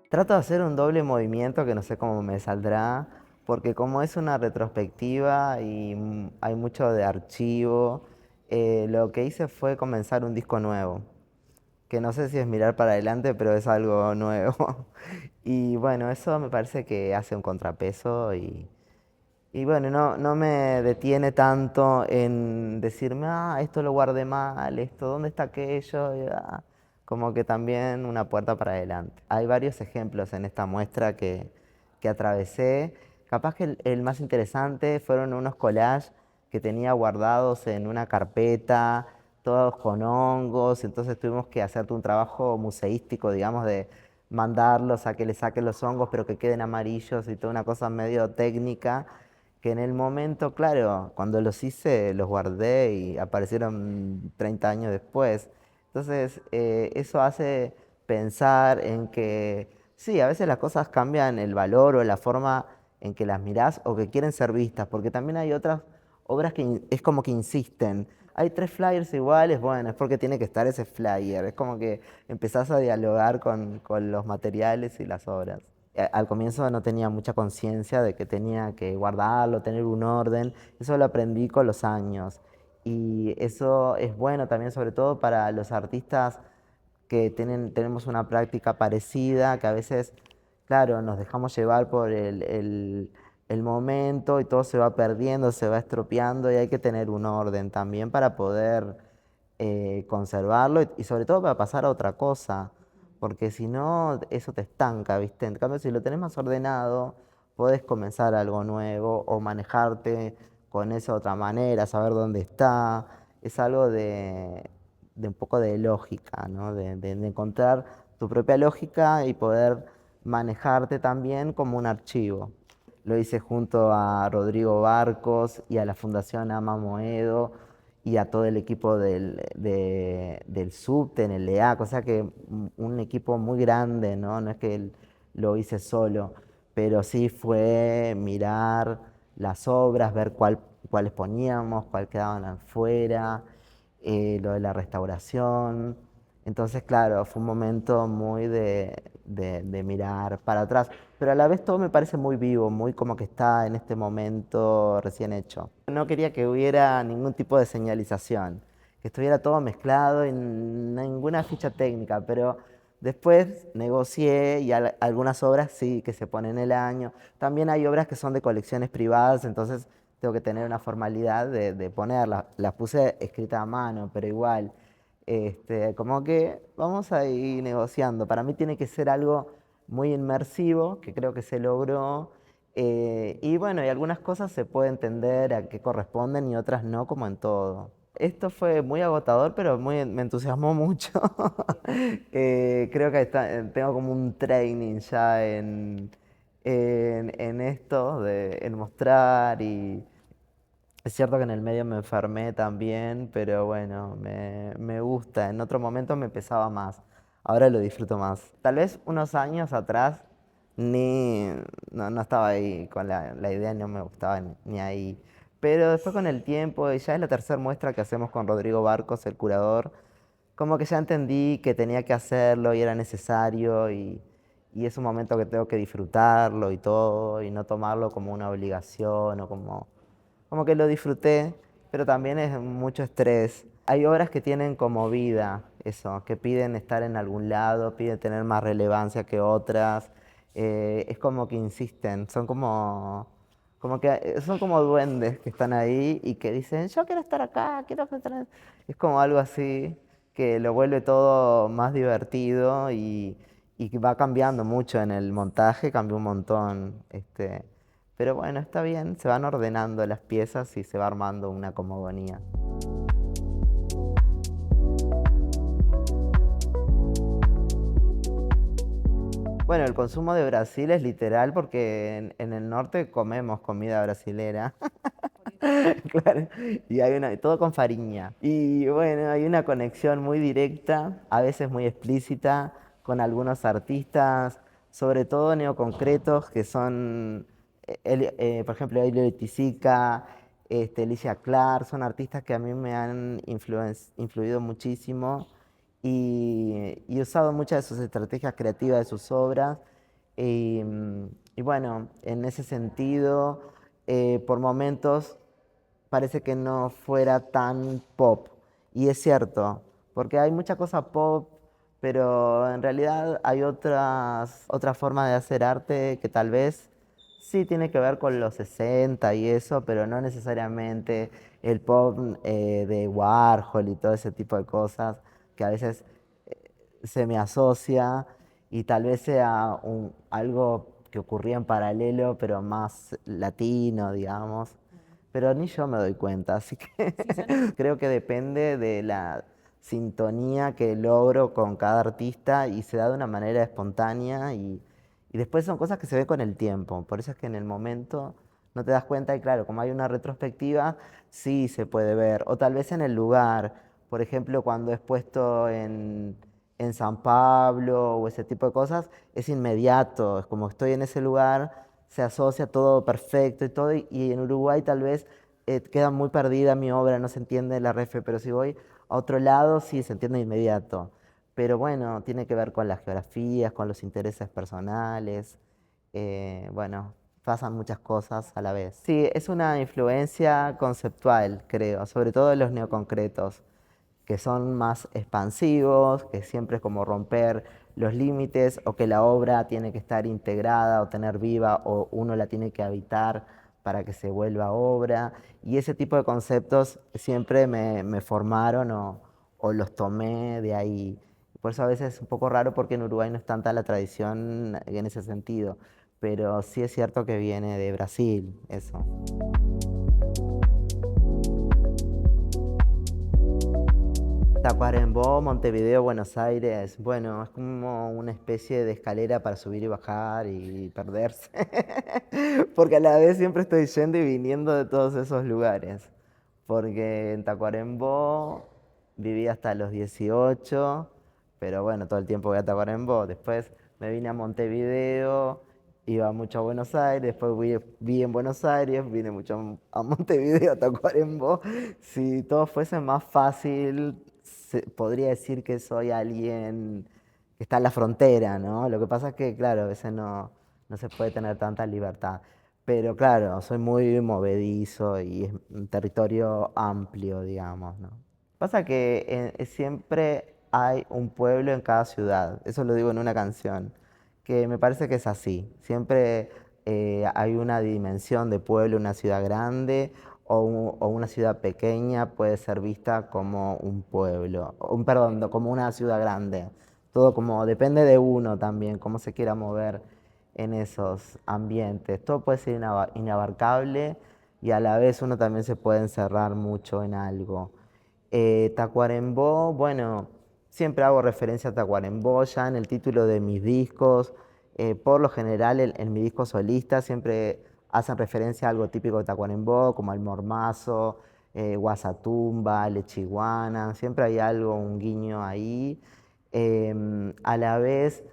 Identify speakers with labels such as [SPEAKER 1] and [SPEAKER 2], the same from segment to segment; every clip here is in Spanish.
[SPEAKER 1] Trato de hacer un doble movimiento que no sé cómo me saldrá, porque como es una retrospectiva y hay mucho de archivo, lo que hice fue comenzar un disco nuevo, que no sé si es mirar para adelante, pero es algo nuevo. Y bueno, eso me parece que hace un contrapeso y bueno, no me detiene tanto en decirme, esto lo guardé mal, esto, ¿dónde está aquello? Como que también una puerta para adelante. Hay varios ejemplos en esta muestra que atravesé. Capaz que el más interesante fueron unos collages que tenía guardados en una carpeta, todos con hongos, entonces tuvimos que hacer un trabajo museístico, digamos, de mandarlos a que le saquen los hongos, pero que queden amarillos y toda una cosa medio técnica que en el momento, claro, cuando los hice, los guardé y aparecieron 30 años después. Entonces, eso hace pensar en que, sí, a veces las cosas cambian el valor o la forma en que las mirás o que quieren ser vistas, porque también hay otras obras que es como que insisten. Hay tres flyers iguales, bueno, es porque tiene que estar ese flyer. Es como que empezás a dialogar con los materiales y las obras. Al comienzo no tenía mucha conciencia de que tenía que guardarlo, tener un orden. Eso lo aprendí con los años. Y eso es bueno también, sobre todo para los artistas que tenemos una práctica parecida, que a veces, claro, nos dejamos llevar por el momento y todo se va perdiendo, se va estropeando y hay que tener un orden también para poder conservarlo y sobre todo para pasar a otra cosa, porque si no, eso te estanca, ¿viste? En cambio, si lo tenés más ordenado, podés comenzar algo nuevo o manejarte con eso de otra manera, saber dónde está. Es algo de un poco de lógica, ¿no? De encontrar tu propia lógica y poder manejarte también como un archivo. Lo hice junto a Rodrigo Barcos y a la Fundación Ama Moedo y a todo el equipo del subte en el LEAC, o sea que un equipo muy grande, ¿no? No es que lo hice solo, pero sí fue mirar las obras, ver cuáles poníamos, cuáles quedaban afuera, lo de la restauración. Entonces, claro, fue un momento muy de mirar para atrás, pero a la vez todo me parece muy vivo, muy como que está en este momento recién hecho. No quería que hubiera ningún tipo de señalización, que estuviera todo mezclado y ninguna ficha técnica, pero después negocié y algunas obras sí que se ponen el año. También hay obras que son de colecciones privadas, entonces tengo que tener una formalidad de ponerlas. Las puse escritas a mano, pero igual, como que vamos a ir negociando. Para mí tiene que ser algo muy inmersivo, que creo que se logró. Y bueno, y algunas cosas se puede entender a qué corresponden y otras no, como en todo. Esto fue muy agotador, pero me entusiasmó mucho. Creo que tengo como un training ya en esto, en mostrar y es cierto que en el medio me enfermé también, pero bueno, me gusta. En otro momento me pesaba más, ahora lo disfruto más. Tal vez unos años atrás ni, no estaba ahí con la idea, no me gustaba ni ahí. Pero después con el tiempo, y ya es la tercera muestra que hacemos con Rodrigo Barcos, el curador, como que ya entendí que tenía que hacerlo y era necesario y es un momento que tengo que disfrutarlo y todo y no tomarlo como una obligación o como que lo disfruté, pero también es mucho estrés. Hay obras que tienen como vida eso, que piden estar en algún lado, piden tener más relevancia que otras. Es como que insisten, son como duendes que están ahí y que dicen, yo quiero estar acá, quiero estar. Es como algo así que lo vuelve todo más divertido y que va cambiando mucho en el montaje, cambió un montón. Pero bueno, está bien, se van ordenando las piezas y se va armando una cosmogonía. Bueno, el consumo de Brasil es literal porque en el norte comemos comida brasilera. Claro, y hay todo con fariña. Y bueno, hay una conexión muy directa, a veces muy explícita, con algunos artistas, sobre todo neoconcretos, que son, por ejemplo, Elio Tizica, Alicia Clark, son artistas que a mí me han influido muchísimo y he usado muchas de sus estrategias creativas de sus obras Y bueno, en ese sentido, por momentos parece que no fuera tan pop. Y es cierto, porque hay mucha cosa pop, pero en realidad hay otras formas de hacer arte que tal vez sí tiene que ver con los 60 y eso, pero no necesariamente el pop de Warhol y todo ese tipo de cosas que a veces se me asocia y tal vez sea algo que ocurría en paralelo, pero más latino, digamos. Pero ni yo me doy cuenta, así que creo que depende de la sintonía que logro con cada artista y se da de una manera espontánea y después son cosas que se ven con el tiempo. Por eso es que en el momento no te das cuenta y claro, como hay una retrospectiva, sí se puede ver. O tal vez en el lugar, por ejemplo, cuando es puesto en San Pablo o ese tipo de cosas, es inmediato, es como estoy en ese lugar, se asocia todo perfecto y todo, y en Uruguay tal vez queda muy perdida mi obra, no se entiende la refe, pero si voy a otro lado sí se entiende de inmediato. Pero bueno, tiene que ver con las geografías, con los intereses personales, bueno, pasan muchas cosas a la vez. Sí, es una influencia conceptual, creo, sobre todo de los neoconcretos que son más expansivos, que siempre es como romper los límites o que la obra tiene que estar integrada o tener viva o uno la tiene que habitar para que se vuelva obra. Y ese tipo de conceptos siempre me formaron o los tomé de ahí. Por eso a veces es un poco raro porque en Uruguay no es tanta la tradición en ese sentido, pero sí es cierto que viene de Brasil, eso. Tacuarembó, Montevideo, Buenos Aires. Bueno, es como una especie de escalera para subir y bajar y perderse. Porque a la vez siempre estoy yendo y viniendo de todos esos lugares. Porque en Tacuarembó viví hasta los 18, pero bueno, todo el tiempo voy a Tacuarembó. Después me vine a Montevideo, iba mucho a Buenos Aires, después vi en Buenos Aires, vine mucho a Montevideo, a Tacuarembó. Si todo fuese más fácil, podría decir que soy alguien que está en la frontera, ¿no? Lo que pasa es que, claro, a veces no se puede tener tanta libertad. Pero claro, soy muy movedizo y es un territorio amplio, digamos, ¿no? Pasa que siempre hay un pueblo en cada ciudad, eso lo digo en una canción, que me parece que es así. Siempre hay una dimensión de pueblo, una ciudad grande o una ciudad pequeña puede ser vista como un pueblo, perdón, como una ciudad grande. Todo como depende de uno también, cómo se quiera mover en esos ambientes. Todo puede ser inabarcable y a la vez uno también se puede encerrar mucho en algo. Tacuarembó, bueno, siempre hago referencia a Tacuarembó ya en el título de mis discos. Por lo general en mi disco solista siempre hacen referencia a algo típico de Tacuarembó, como el mormazo, guasatumba, lechiguana, siempre hay algo, un guiño ahí. A la vez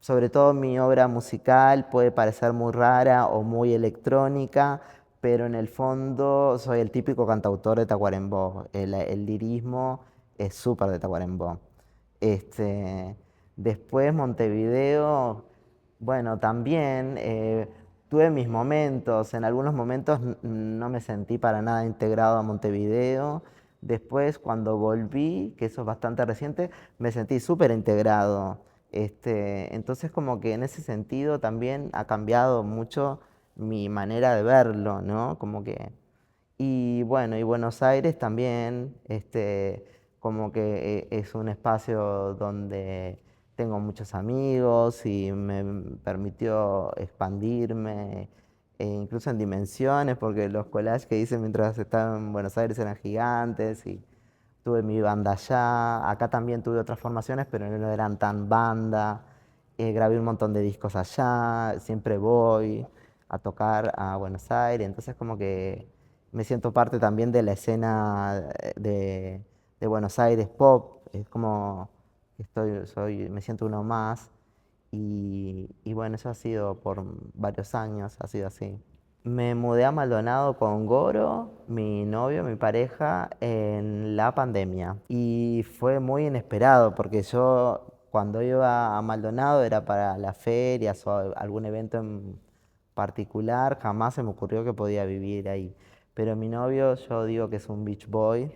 [SPEAKER 1] sobre todo mi obra musical puede parecer muy rara o muy electrónica, pero en el fondo soy el típico cantautor de Tacuarembó. El lirismo es súper de Tacuarembó. Este, después Montevideo, bueno, también tuve mis momentos. En algunos momentos no me sentí para nada integrado a Montevideo. Después, cuando volví, que eso es bastante reciente, me sentí súper integrado. Entonces como que en ese sentido también ha cambiado mucho mi manera de verlo, ¿no? Como que y bueno, y Buenos Aires también, como que es un espacio donde tengo muchos amigos y me permitió expandirme, incluso en dimensiones, porque los collages que hice mientras estaba en Buenos Aires eran gigantes y tuve mi banda allá. Acá también tuve otras formaciones, pero no eran tan banda. Grabé un montón de discos allá, siempre voy a tocar a Buenos Aires, entonces como que me siento parte también de la escena de Buenos Aires pop, es como que me siento uno más y bueno, eso ha sido por varios años, ha sido así. Me mudé a Maldonado con Goro, mi novio, mi pareja, en la pandemia. Y fue muy inesperado porque yo cuando iba a Maldonado era para las ferias o algún evento en particular, jamás se me ocurrió que podía vivir ahí. Pero mi novio, yo digo que es un beach boy,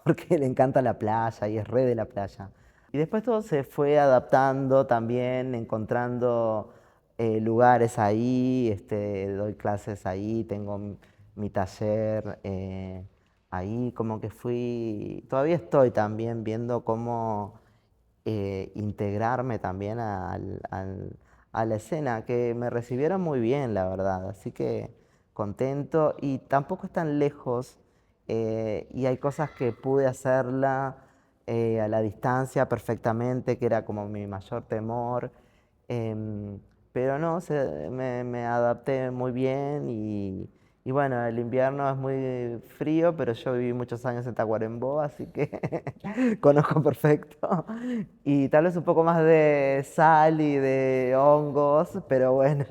[SPEAKER 1] porque le encanta la playa y es re de la playa. Y después todo se fue adaptando también, encontrando lugares ahí, doy clases ahí, tengo mi taller ahí, como que fui, todavía estoy también viendo cómo integrarme también a la escena, que me recibieron muy bien, la verdad, así que contento y tampoco es tan lejos y hay cosas que pude hacerla a la distancia perfectamente, que era como mi mayor temor, em, pero no, me adapté muy bien y bueno, el invierno es muy frío, pero yo viví muchos años en Tacuarembó, así que conozco perfecto. Y tal vez un poco más de sal y de hongos, pero bueno,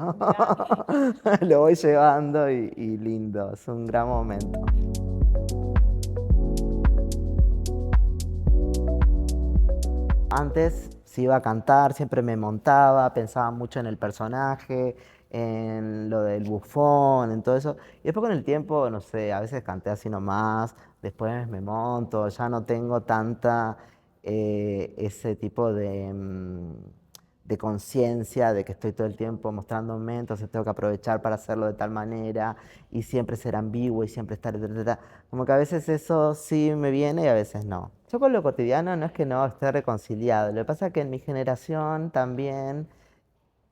[SPEAKER 1] lo voy llevando y lindo, es un gran momento. Antes, si iba a cantar, siempre me montaba, pensaba mucho en el personaje, en lo del bufón, en todo eso. Y después con el tiempo, no sé, a veces canté así nomás, después me monto, ya no tengo tanta ese tipo de conciencia de que estoy todo el tiempo mostrándome, entonces tengo que aprovechar para hacerlo de tal manera y siempre ser ambiguo y siempre estar... Como que a veces eso sí me viene y a veces no. Yo con lo cotidiano no es que no esté reconciliado, lo que pasa es que en mi generación también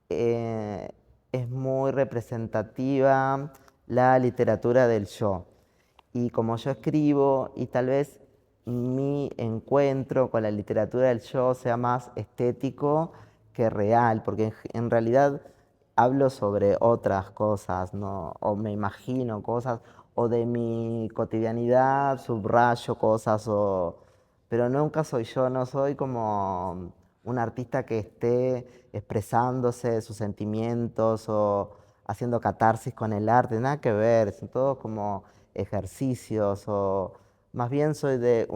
[SPEAKER 1] eh, es muy representativa la literatura del yo. Y como yo escribo y tal vez mi encuentro con la literatura del yo sea más estético que real, porque en realidad hablo sobre otras cosas, ¿no? O me imagino cosas, o de mi cotidianidad subrayo cosas, pero nunca soy yo, no soy como un artista que esté expresándose sus sentimientos o haciendo catarsis con el arte, nada que ver, son todos como ejercicios o más bien soy de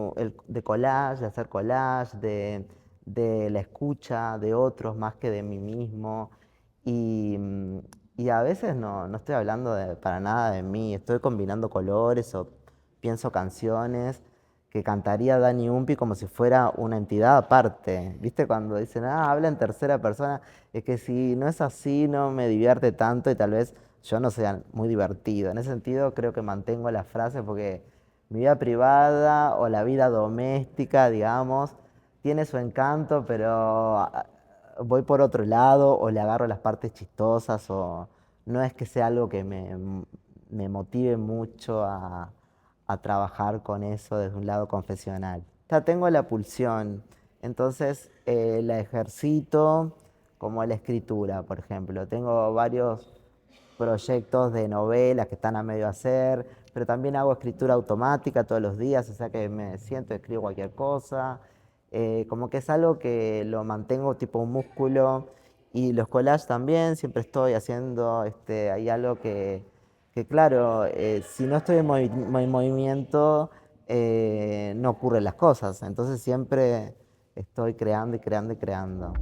[SPEAKER 1] collage, de hacer collage, de la escucha de otros más que de mí mismo. Y, y a veces no estoy hablando para nada de mí, estoy combinando colores o pienso canciones que cantaría Dani Umpi como si fuera una entidad aparte. ¿Viste cuando dicen, habla en tercera persona? Es que si no es así, no me divierte tanto y tal vez yo no sea muy divertido. En ese sentido, creo que mantengo la frase porque mi vida privada o la vida doméstica, digamos, tiene su encanto, pero voy por otro lado o le agarro las partes chistosas o no es que sea algo que me motive mucho a trabajar con eso desde un lado confesional. Ya tengo la pulsión, entonces la ejercito como la escritura, por ejemplo. Tengo varios proyectos de novelas que están a medio hacer, pero también hago escritura automática todos los días, o sea que me siento, escribo cualquier cosa. Como que es algo que lo mantengo tipo un músculo y los collages también, siempre estoy haciendo, hay algo que claro, si no estoy en movimiento, no ocurren las cosas, entonces siempre estoy creando y creando y creando.